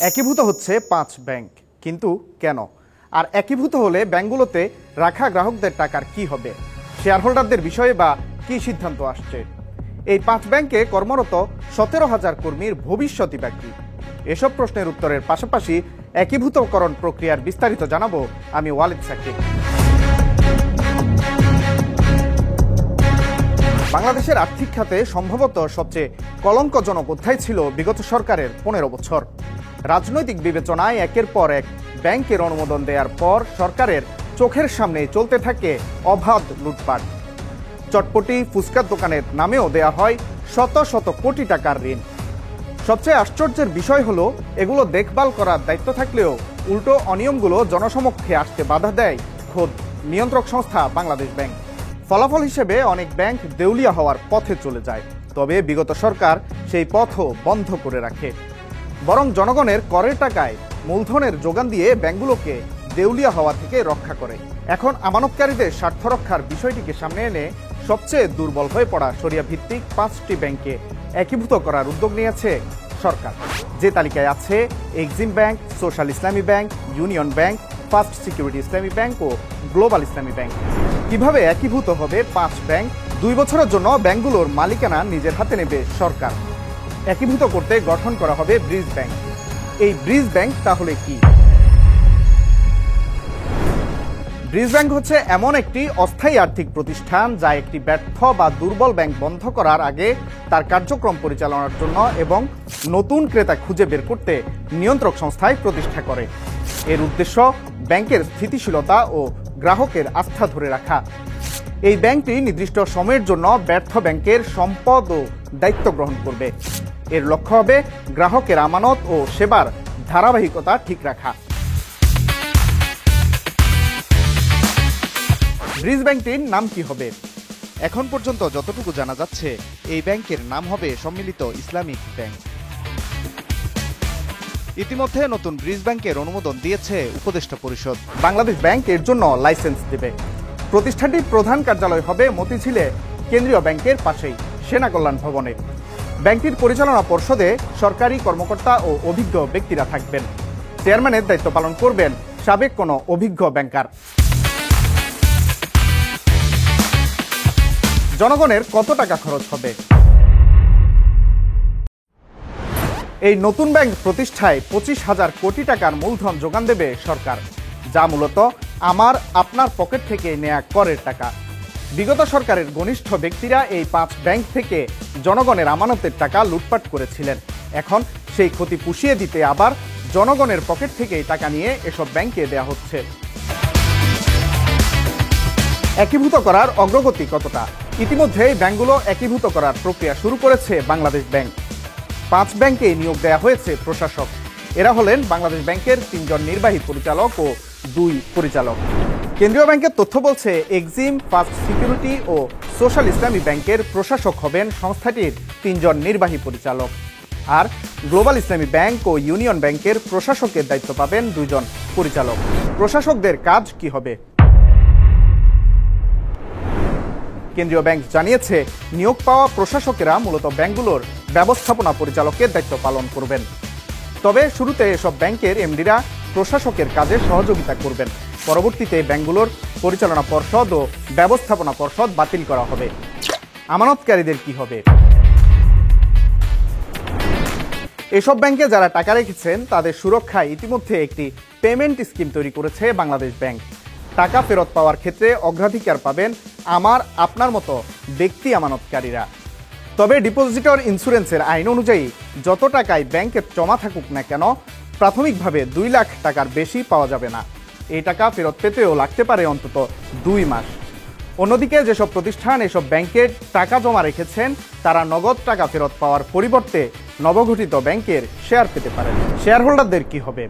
একীভূত হচ্ছে ৫ ব্যাংক, কিন্তু কেন? আর একীভূত হলে ব্যাংকগুলোতে রাখা গ্রাহকদের টাকার কি হবে? শেয়ারহোল্ডারদের বিষয়ে বা কি সিদ্ধান্ত আসছে? এই ৫ ব্যাংকে কর্মরত ১৭,০০০ কর্মীর ভবিষ্যৎই বা কি? এসব প্রশ্নের উত্তরের পাশাপাশি একীভূতকরণ প্রক্রিয়ার বিস্তারিত জানাবো আমি ওয়ালিদ সাকিব। বাংলাদেশের আর্থিক খাতে সম্ভবত সবচেয়ে কলঙ্কজনক অধ্যায় ছিল বিগত সরকারের ১৫ বছর। রাজনৈতিক বিবেচনায় একের পর এক ব্যাংকের অনুমোদন দেওয়ার পর সরকারের চোখের সামনে চলতে থাকে অবাধ লুটপাট। চটপটি ফুচকার দোকানের নামেও দেয়া হয় শত শত কোটি টাকার ঋণ। সবচেয়ে আশ্চর্যের বিষয় হলো, এগুলো দেখভাল করার দায়িত্ব থাকলেও উল্টো অনিয়মগুলো জনসমক্ষে আসতে বাধা দেয় খোদ নিয়ন্ত্রক সংস্থা বাংলাদেশ ব্যাংক। ফলাফল হিসেবে অনেক ব্যাংক দেউলিয়া হওয়ার পথে চলে যায়। তবে বিগত সরকার সেই পথও বন্ধ করে রাখে, বরং জনগণের করের টাকায় মূলধনের যোগান দিয়ে ব্যাংকগুলোকে দেউলিয়া হওয়া থেকে রক্ষা করে। এখন আমানতকারীদের স্বার্থ রক্ষার বিষয়টিকে সামনে এনে সবচেয়ে দুর্বল হয়ে পড়া শরিয়া ভিত্তিক ৫টি ব্যাংকে একীভূত করার উদ্যোগ নিয়েছে সরকার। যে তালিকায় আছে এক্সিম ব্যাংক, সোশ্যাল ইসলামী bank, union bank, first security ইসলামী ব্যাংক ও গ্লোবাল ইসলামী ব্যাংক। কিভাবে একীভূত হবে ৫ ব্যাংক? ২ বছরের জন্য ব্যাংকগুলোর মালিকানা নিজের হাতে নেবে সরকার। একীভূত করতে গঠন করা হবে ব্রিজ ব্যাংক। এই ব্রিজ ব্যাংক তাহলে কি? ব্রিজ ব্যাংক হচ্ছে এমন একটি অস্থায়ী আর্থিক প্রতিষ্ঠান যা একটি ব্যর্থ বা দুর্বল ব্যাংক বন্ধ করার আগে তার কার্যক্রম পরিচালনার জন্য এবং নতুন ক্রেতা খুঁজে বের করতে নিয়ন্ত্রক সংস্থায় প্রতিষ্ঠা করে। এর উদ্দেশ্য ব্যাংকের স্থিতিশীলতা ও গ্রাহকের আস্থা ধরে রাখা। এই ব্যাংকটি নির্দিষ্ট সময়ের জন্য ব্যর্থ ব্যাংকের সম্পদ ও দায়িত্ব গ্রহণ করবে। এর লক্ষ্য হবে গ্রাহকের আমানত ও সেবার ধারাবাহিকতা ঠিক রাখা। ব্রিজ ব্যাংকটির নাম কি হবে? এখন পর্যন্ত যতটুকু জানা যাচ্ছে, এই ব্যাংকের নাম হবে সম্মিলিত ইসলামিক ব্যাংক। ইতিমধ্যে নতুন ব্রিজ ব্যাংকের অনুমোদন দিয়েছে উপদেষ্টা পরিষদ। বাংলাদেশ ব্যাংক এর জন্য লাইসেন্স দেবে। প্রতিষ্ঠানটির প্রধান কার্যালয় হবে মতিঝিলে কেন্দ্রীয় ব্যাংকের পাশেই সেনা কল্যাণ ভবনে। ব্যাংকটির পরিচালনা পর্ষদে সরকারি কর্মকর্তা ও অভিজ্ঞ ব্যক্তিরা থাকবেন। চেয়ারম্যানের দায়িত্ব পালন করবেন সাবেক কোনো অভিজ্ঞ ব্যাংকার। জনগণের কত টাকা খরচ হবে? এই নতুন ব্যাংক প্রতিষ্ঠায় ২৫,০০০ কোটি টাকার মূলধন যোগান দেবে সরকার, যা মূলত আমার আপনার পকেট থেকে নেয়া করের টাকা। বিগত সরকারের ঘনিষ্ঠ ব্যক্তিরা এই ৫ ব্যাংক থেকে জনগণের আমানতের টাকা লুটপাট করেছিলেন। এখন সেই ক্ষতি পুষিয়ে দিতে আবার জনগণের পকেট থেকেই টাকা নিয়ে এসব ব্যাংকে দেয়া হচ্ছে। একীভূত করার অগ্রগতি কতটা? ইতিমধ্যেই ব্যাংকগুলো একীভূত করার প্রক্রিয়া শুরু করেছে বাংলাদেশ ব্যাংক। ৫ ব্যাংকে নিয়োগ দেওয়া হয়েছে প্রশাসক। এরা হলেন বাংলাদেশ ব্যাংকের ৩ জন নির্বাহী পরিচালক ও ২ পরিচালক। কেন্দ্রীয় ব্যাংকের তথ্য বলছে, এক্সিম, ফার্স্ট সিকিউরিটি ও সোশ্যাল ইসলামী ব্যাংকের প্রশাসক হবেন সংস্থাটির ৩ জন নির্বাহী পরিচালক। আর গ্লোবাল ইসলামী ব্যাংক ও ইউনিয়ন ব্যাংকের প্রশাসকের দায়িত্ব পাবেন ২ জন পরিচালক। প্রশাসকদের কাজ কি হবে? কেন্দ্রীয় ব্যাংক জানিয়েছে, নিয়োগ পাওয়া প্রশাসকেরা মূলত ব্যাংকগুলোর ব্যবস্থাপনা পরিচালকের দায়িত্ব পালন করবেন। তবে শুরুতে এসব ব্যাংকের এমডিরা প্রশাসকের কাজে সহযোগিতা করবেন। পরবর্তীতে ব্যাংকগুলোর পরিচালনা পর্ষদ ও ব্যবস্থাপনা পর্ষদ বাতিল করা হবে। আমানতকারীদের কি হবে? এসব ব্যাংকে যারা টাকা রেখেছেন তাদের সুরক্ষায় ইতিমধ্যে একটি পেমেন্ট স্কিম তৈরি করেছে বাংলাদেশ ব্যাংক। টাকা ফেরত পাওয়ার ক্ষেত্রে অগ্রাধিকার পাবেন আমার আপনার মতো ব্যক্তি আমানতকারীরা। তবে ডিপোজিটর ইন্স্যুরেন্সের আইন অনুযায়ী যত টাকায় ব্যাংকে জমা থাকুক না কেন, প্রাথমিকভাবে ২ লাখ টাকার বেশি পাওয়া যাবে না। এই টাকা ফেরত পেতেও লাগতে পারে অন্তত ২ মাস। অন্যদিকে যেসব প্রতিষ্ঠান এসব ব্যাংকে টাকা জমা রেখেছেন, তারা নগদ টাকা ফেরত পাওয়ার পরিবর্তে নবগঠিত ব্যাংকের শেয়ার পেতে পারেন। শেয়ারহোল্ডারদের কি হবে?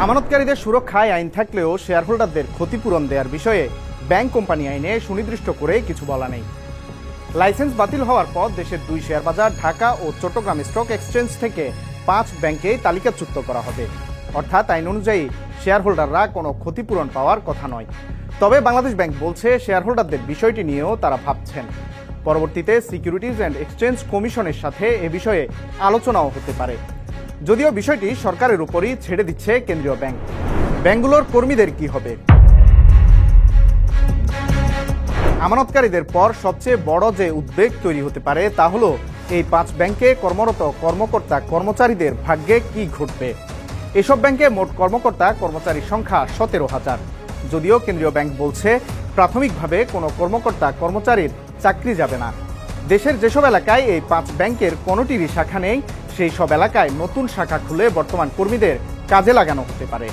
আমানতকারীদের সুরক্ষায় আইন থাকলেও শেয়ারহোল্ডারদের ক্ষতিপূরণ দেওয়ার বিষয়ে ব্যাংক কোম্পানি আইনে সুনির্দিষ্ট করে কিছু বলা নেই। লাইসেন্স বাতিল হওয়ার পর দেশের ২ শেয়ার বাজার ঢাকা ও চট্টগ্রাম স্টক এক্সচেঞ্জ থেকে ৫ ব্যাংকে তালিকাচ্যুত করা হবে। অর্থাৎ আইন অনুযায়ী শেয়ারহোল্ডাররা কোনো ক্ষতিপূরণ পাওয়ার কথা নয়। তবে বাংলাদেশ ব্যাংক বলছে, শেয়ারহোল্ডারদের বিষয়টি নিয়েও তারা ভাবছেন। পরবর্তীতে সিকিউরিটিজ অ্যান্ড এক্সচেঞ্জ কমিশনের সাথে এ বিষয়ে আলোচনাও হতে পারে। যদিও বিষয়টি সরকারের উপরই ছেড়ে দিচ্ছে কেন্দ্রীয় ব্যাংক। ব্যাংকগুলোর কর্মীদের কি হবে? আমানতকারীদের পর সবচেয়ে বড় যে উদ্বেগ তৈরি হতে পারে তা হলো এই 5 ব্যাংকে কর্মরত কর্মকর্তা কর্মচারীদের ভাগ্যে কি ঘটবে। এসব ব্যাংকে মোট কর্মকর্তা কর্মচারীর সংখ্যা 17,000। যদিও কেন্দ্রীয় ব্যাংক বলছে প্রাথমিকভাবে কোনো কর্মকর্তা কর্মচারীর চাকরি যাবে না। দেশের যেসব এলাকায় এই 5 ব্যাংকের কোনোটিরই শাখা নেই, সেই সব এলাকায় নতুন শাখা খুলে বর্তমান কর্মীদের কাজে লাগানো হতে পারে।